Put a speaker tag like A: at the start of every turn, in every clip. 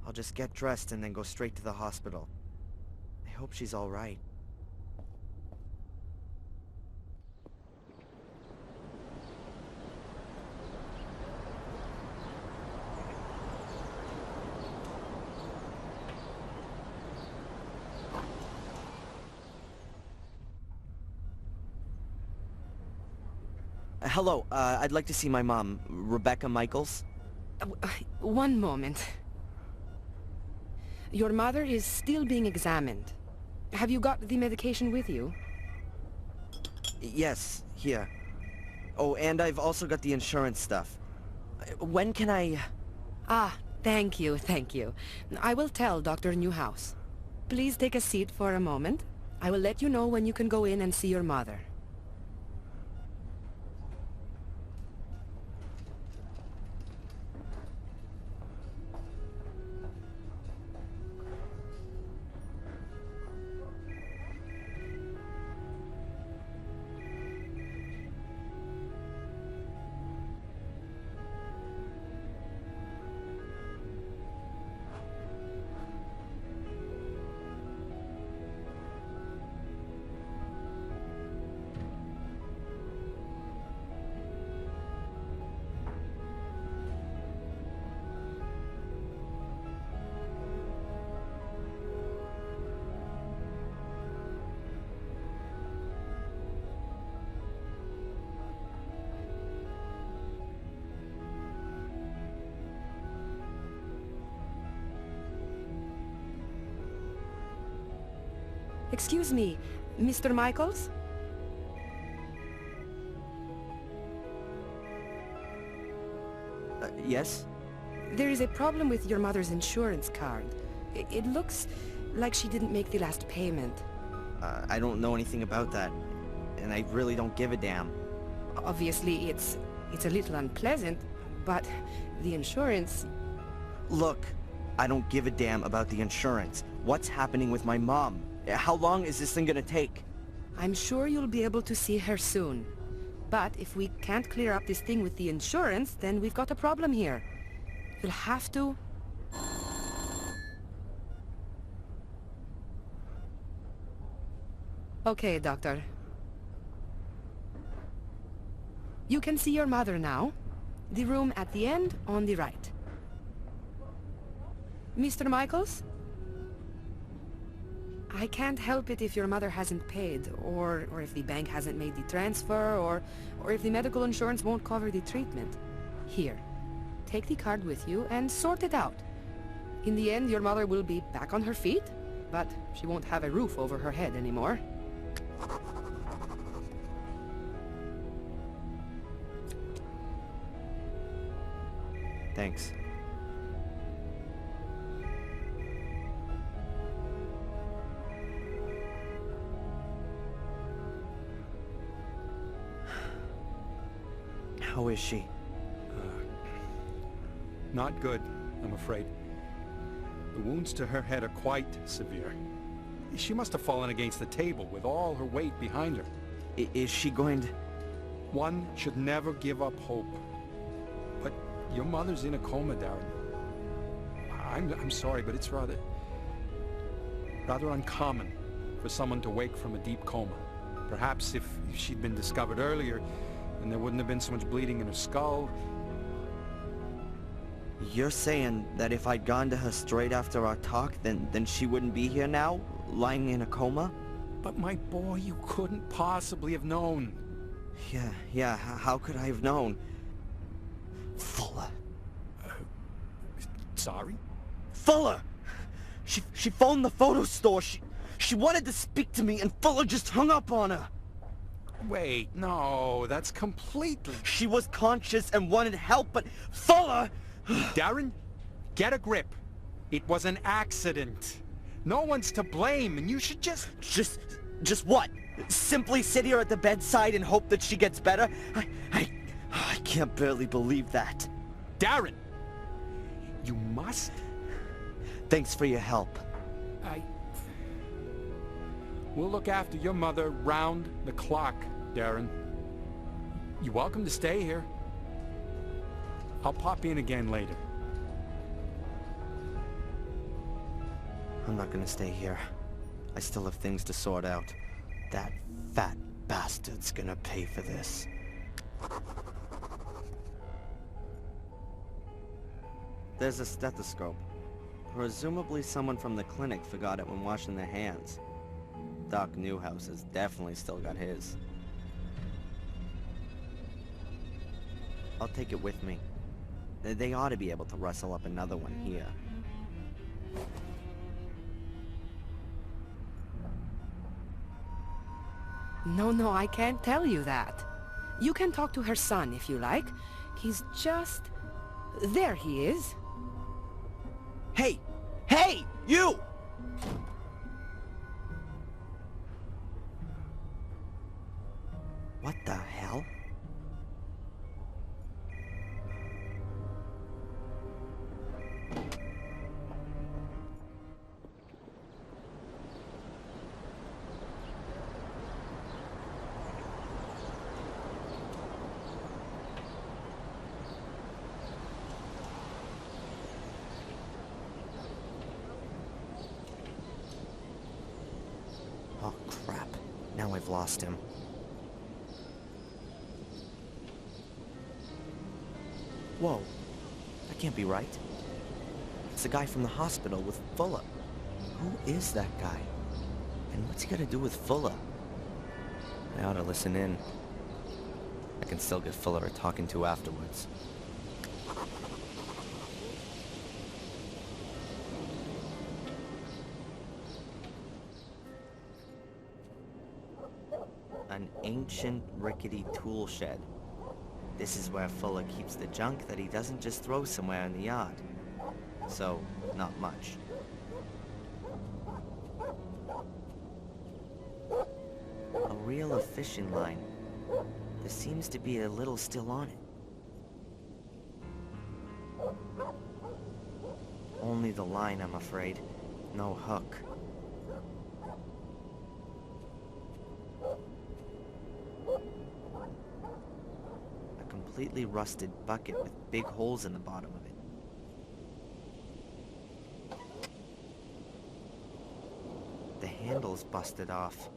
A: I'll just get dressed and then go straight to the hospital. I hope she's all right. Hello, I'd like to see my mom, Rebecca Michaels.
B: One moment. Your mother is still being examined. Have you got the medication with you?
A: Yes, here. Oh, and I've also got the insurance stuff. When can I...
B: Ah, thank you, thank you. I will tell Dr. Newhouse. Please take a seat for a moment. I will let you know when you can go in and see your mother. Excuse me, Mr. Michaels?
A: Yes?
B: There is a problem with your mother's insurance card. It looks like she didn't make the last payment.
A: I don't know anything about that, and I really don't give a damn.
B: Obviously, it's a little unpleasant, but the insurance...
A: Look, I don't give a damn about the insurance. What's happening with my mom? How long is this thing gonna take?
B: I'm sure you'll be able to see her soon. But if we can't clear up this thing with the insurance, then we've got a problem here. You'll have to... Okay, Doctor. You can see your mother now. The room at the end on the right. Mr. Michaels? I can't help it if your mother hasn't paid, or if the bank hasn't made the transfer, or if the medical insurance won't cover the treatment. Here, take the card with you and sort it out. In the end, your mother will be back on her feet, but she won't have a roof over her head anymore.
A: Thanks. How is she?
C: Not good, I'm afraid. The wounds to her head are quite severe. She must have fallen against the table with all her weight behind her.
A: Is she going to...
C: One should never give up hope. But your mother's in a coma, Darren. I'm sorry, but it's rather uncommon for someone to wake from a deep coma. Perhaps if she'd been discovered earlier, and there wouldn't have been so much bleeding in her skull.
A: You're saying that if I'd gone to her straight after our talk, then she wouldn't be here now, lying in a coma?
C: But my boy, you couldn't possibly have known.
A: Yeah, how could I have known? Fuller.
C: Sorry?
A: Fuller! She phoned the photo store. She wanted to speak to me, and Fuller just hung up on her.
C: Wait, no, that's completely...
A: She was conscious and wanted help, but Fuller...
C: Darren, get a grip. It was an accident. No one's to blame, and you should just...
A: Just what? Simply sit here at the bedside and hope that she gets better? I can't barely believe that.
C: Darren! You must...
A: Thanks for your help.
C: We'll look after your mother round the clock, Darren. You're welcome to stay here. I'll pop in again later.
A: I'm not gonna stay here. I still have things to sort out. That fat bastard's gonna pay for this. There's a stethoscope. Presumably someone from the clinic forgot it when washing their hands. Doc Newhouse has definitely still got his. I'll take it with me. They ought to be able to rustle up another one here.
B: No, I can't tell you that. You can talk to her son if you like. He's just... There he is.
A: Hey! Hey! You! What the hell? Oh, crap. Now I've lost him. Whoa. That can't be right. It's the guy from the hospital with Fuller. Who is that guy? And what's he got to do with Fuller? I ought to listen in. I can still get Fuller a talking to afterwards. An ancient, rickety tool shed. This is where Fuller keeps the junk that he doesn't just throw somewhere in the yard. So, not much. A reel of fishing line. There seems to be a little still on it. Only the line, I'm afraid. No hook. Completely rusted bucket with big holes in the bottom of it. The handle's busted off.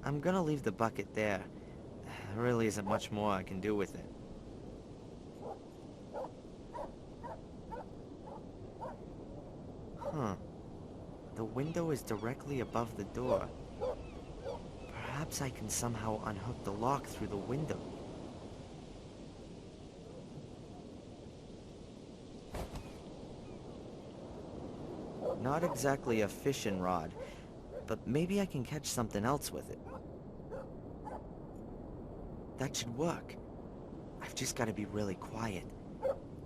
A: I'm gonna leave the bucket there. There really isn't much more I can do with it. Huh. The window is directly above the door. Perhaps I can somehow unhook the lock through the window. Not exactly a fishing rod, but maybe I can catch something else with it. That should work. I've just got to be really quiet.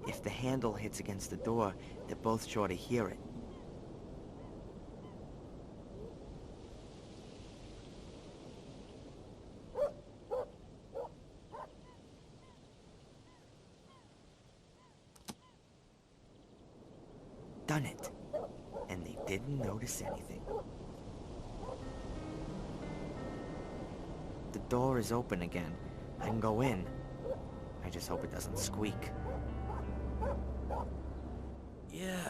A: If the handle hits against the door, they're both sure to hear it. Done it. And they didn't notice anything. The door is open again. I can go in. I just hope it doesn't squeak.
D: Yeah,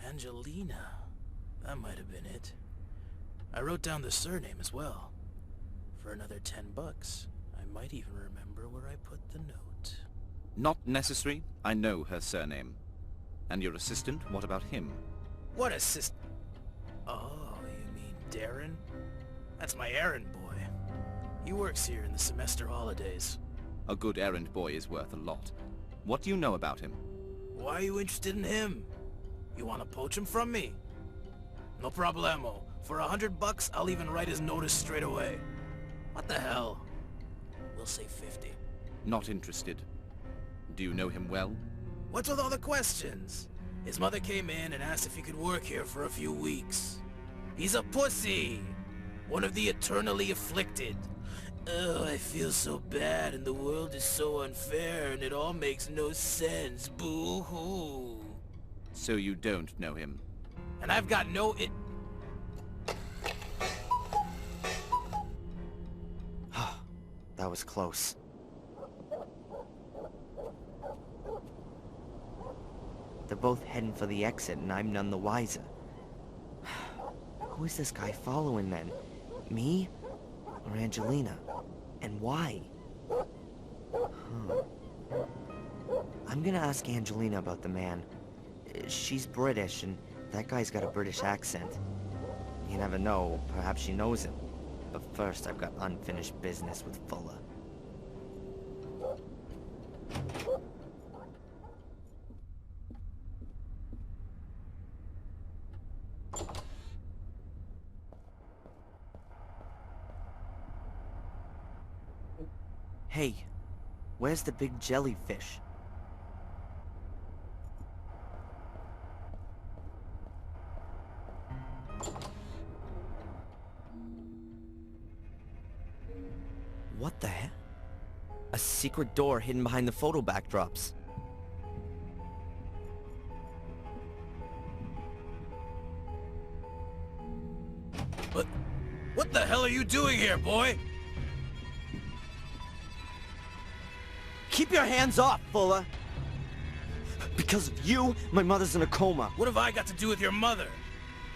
D: Angelina. That might have been it. I wrote down the surname as well. For another $10, I might even remember where I put the note.
E: Not necessary. I know her surname. And your assistant, what about him?
D: What assist... Oh, you mean Darren? That's my errand boy. He works here in the semester holidays.
E: A good errand boy is worth a lot. What do you know about him?
D: Why are you interested in him? You want to poach him from me? No problemo. For $100, I'll even write his notice straight away. What the hell? We'll say 50.
E: Not interested. Do you know him well?
D: What's with all the questions? His mother came in and asked if he could work here for a few weeks. He's a pussy! One of the eternally afflicted. Oh, I feel so bad and the world is so unfair and it all makes no sense. Boo-hoo.
E: So you don't know him?
D: And I've got no
A: That was close. They're both heading for the exit and I'm none the wiser. Who is this guy following then? Me? Or Angelina? And why? I'm gonna ask Angelina about the man. She's British, and that guy's got a British accent. You never know, perhaps she knows him. But first, I've got unfinished business with Fuller. Hey, where's the big jellyfish? What the heck? A secret door hidden behind the photo backdrops.
D: What the hell are you doing here, boy?
A: Keep your hands off, Fuller! Because of you, my mother's in a coma.
D: What have I got to do with your mother?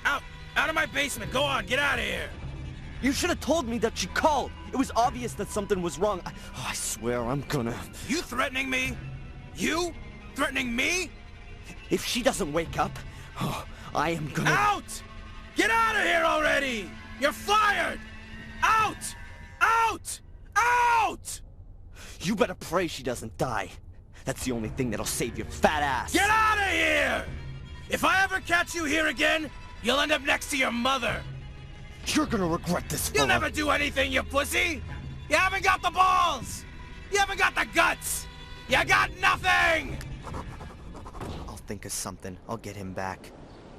D: Out! Out of my basement! Go on, get out of here!
A: You should have told me that she called. It was obvious that something was wrong. I swear I'm gonna...
D: You threatening me? You? Threatening me?
A: If she doesn't wake up, I am gonna...
D: Out! Get out of here already! You're fired! Out! Out! Out!
A: You better pray she doesn't die. That's the only thing that'll save your fat ass.
D: Get out of here! If I ever catch you here again, you'll end up next to your mother.
A: You're gonna regret this,
D: You'll
A: Fuller.
D: never do anything, you pussy! You haven't got the balls! You haven't got the guts! You got nothing!
A: I'll think of something. I'll get him back.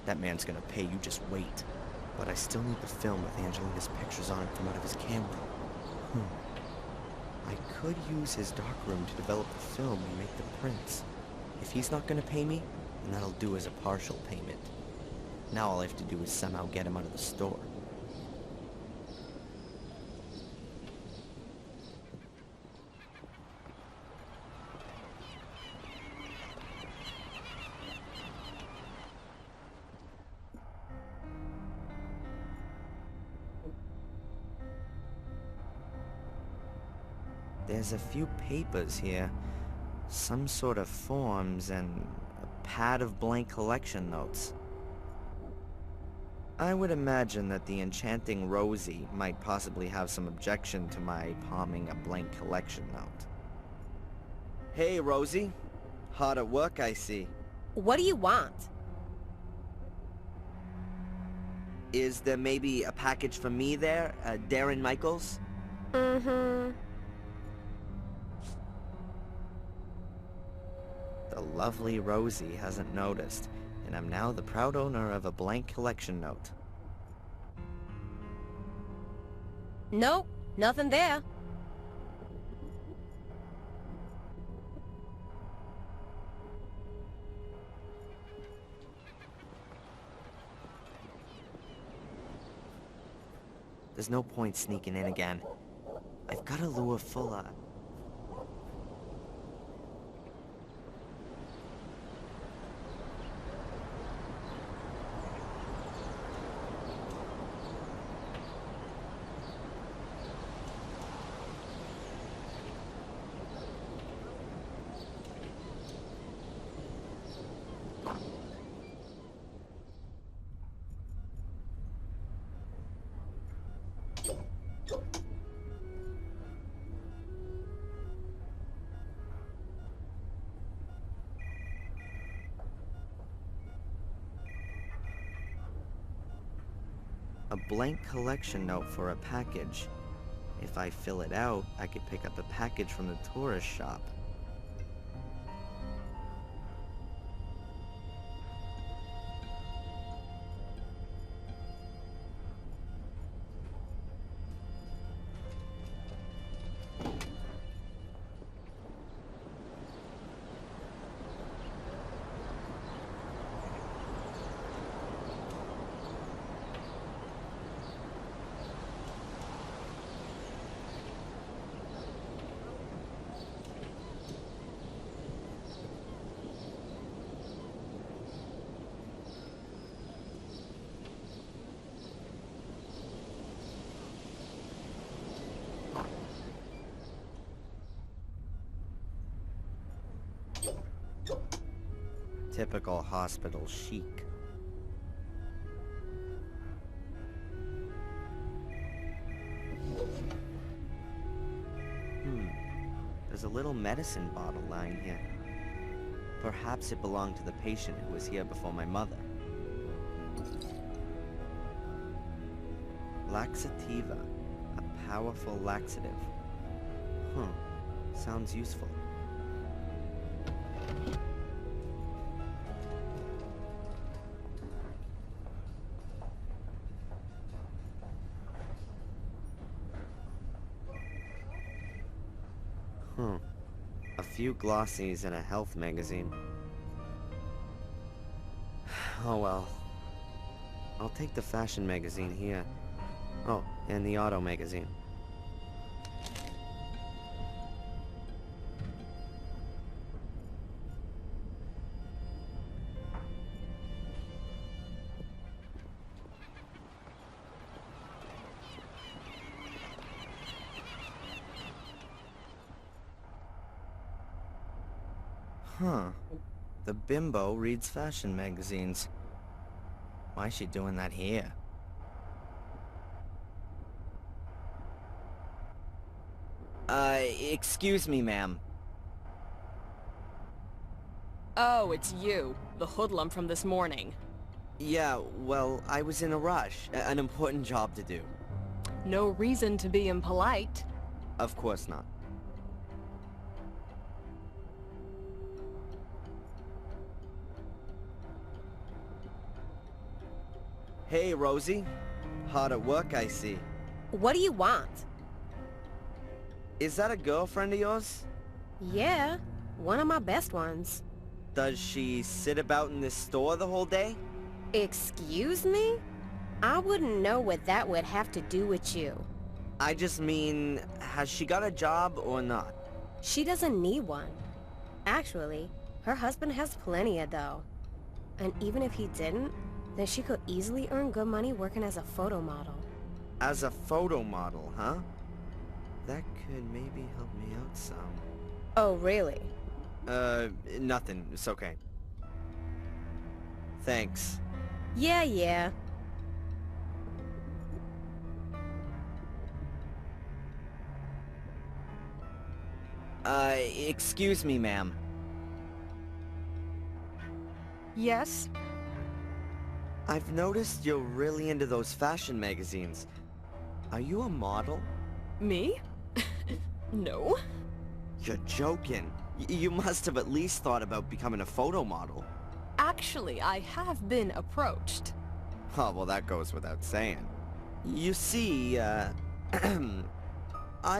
A: That man's gonna pay, you just wait. But I still need the film with Angelina's pictures on it from out of his camera. I could use his darkroom to develop the film and make the prints. If he's not gonna pay me, then that'll do as a partial payment. Now all I have to do is somehow get him out of the store. There's a few papers here. Some sort of forms and a pad of blank collection notes. I would imagine that the enchanting Rosie might possibly have some objection to my palming a blank collection note. Hey, Rosie. Hard at work, I see.
F: What do you want?
A: Is there maybe a package for me there, Darren Michaels?
F: Mm-hmm.
A: The lovely Rosie hasn't noticed, and I'm now the proud owner of a blank collection note.
F: Nope, nothing there.
A: There's no point sneaking in again. I've got to lure Fuller. A blank collection note for a package. If I fill it out, I could pick up a package from the tourist shop. Typical hospital chic. There's a little medicine bottle lying here. Perhaps it belonged to the patient who was here before my mother. Laxativa. A powerful laxative. Sounds useful. A few glossies and a health magazine. Oh well. I'll take the fashion magazine here. Oh, and the auto magazine. The bimbo reads fashion magazines. Why is she doing that here? Excuse me, ma'am.
G: Oh, it's you, the hoodlum from this morning.
A: Yeah, well, I was in a rush. An important job to do.
G: No reason to be impolite.
A: Of course not. Hey, Rosie. Hard at work, I see.
F: What do you want?
A: Is that a girlfriend of yours?
F: Yeah, one of my best ones.
A: Does she sit about in this store the whole day?
F: Excuse me? I wouldn't know what that would have to do with you.
A: I just mean, has she got a job or not?
F: She doesn't need one. Actually, her husband has plenty of dough. And even if he didn't, then she could easily earn good money working as a photo model.
A: As a photo model, huh? That could maybe help me out some.
F: Oh, really?
A: Nothing. It's okay. Thanks.
F: Yeah.
A: Excuse me, ma'am.
G: Yes?
A: I've noticed you're really into those fashion magazines. Are you a model?
G: Me? No.
A: You're joking. You must have at least thought about becoming a photo model.
G: Actually, I have been approached.
A: Oh, well, that goes without saying. You see, I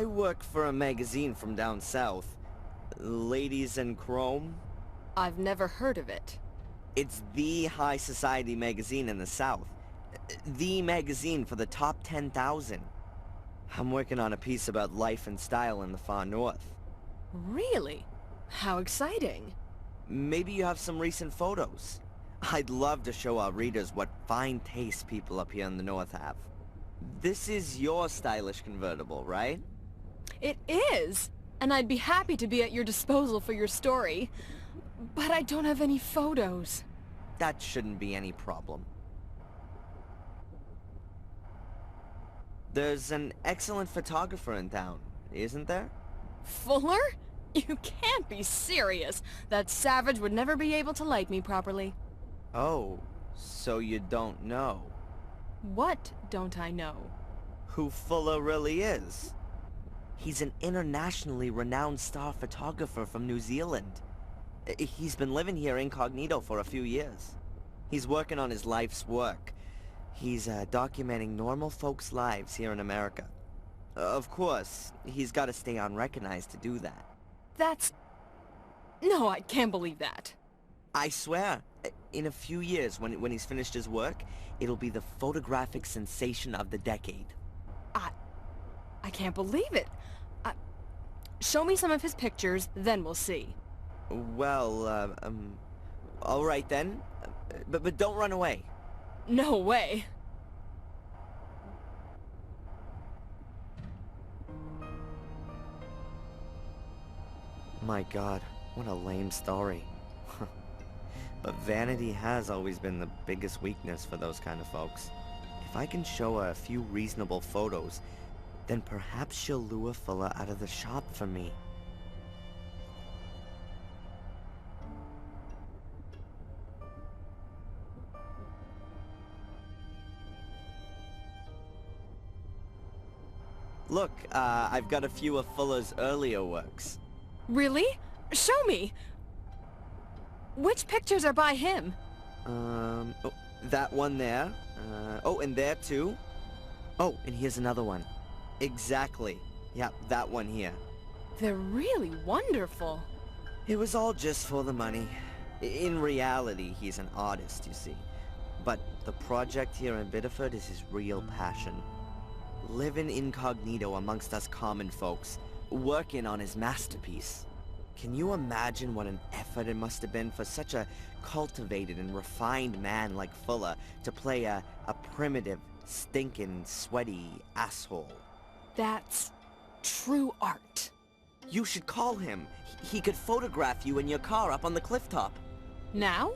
A: work for a magazine from down south. Ladies in Chrome.
G: I've never heard of it.
A: It's the high society magazine in the South. The magazine for the top 10,000. I'm working on a piece about life and style in the far north.
G: Really? How exciting.
A: Maybe you have some recent photos. I'd love to show our readers what fine taste people up here in the north have. This is your stylish convertible, right?
G: It is! And I'd be happy to be at your disposal for your story. But I don't have any photos.
A: That shouldn't be any problem. There's an excellent photographer in town, isn't there?
G: Fuller? You can't be serious. That savage would never be able to light me properly.
A: Oh, so you don't know
G: What don't I know?
A: who Fuller really is? He's an internationally renowned star photographer from New Zealand. He's been living here incognito for a few years. He's working on his life's work. He's documenting normal folks' lives here in America. Of course, he's got to stay unrecognized to do that.
G: That's... No, I can't believe that.
A: I swear, in a few years, when he's finished his work, it'll be the photographic sensation of the decade.
G: I can't believe it. Show me some of his pictures, then we'll see.
A: Well, all right then. But don't run away.
G: No way.
A: My God, what a lame story. But vanity has always been the biggest weakness for those kind of folks. If I can show her a few reasonable photos, then perhaps she'll lure Fuller out of the shop for me. Look, I've got a few of Fuller's earlier works.
G: Really? Show me! Which pictures are by him?
A: Oh, that one there. Oh, and there too. Oh, and here's another one. Exactly. Yep, that one here.
G: They're really wonderful.
A: It was all just for the money. In reality, he's an artist, you see. But the project here in Biddeford is his real passion. Living incognito amongst us common folks, working on his masterpiece. Can you imagine what an effort it must have been for such a cultivated and refined man like Fuller to play a primitive, stinking, sweaty asshole?
G: That's true art.
A: You should call him. He could photograph you in your car up on the cliff top.
G: Now?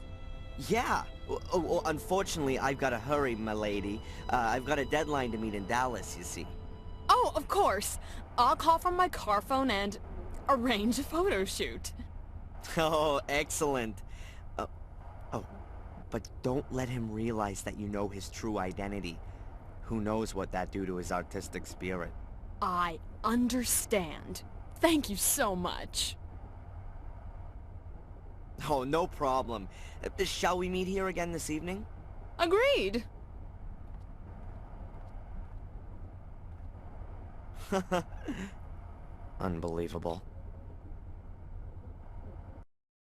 A: Yeah. Oh, unfortunately, I've got to hurry, my lady. I've got a deadline to meet in Dallas, you see.
G: Oh, of course. I'll call from my car phone and arrange a photo shoot.
A: Oh, excellent. Oh, but don't let him realize that you know his true identity. Who knows what that do to his artistic spirit.
G: I understand. Thank you so much.
A: Oh, no problem. Shall we meet here again this evening?
G: Agreed.
A: Unbelievable.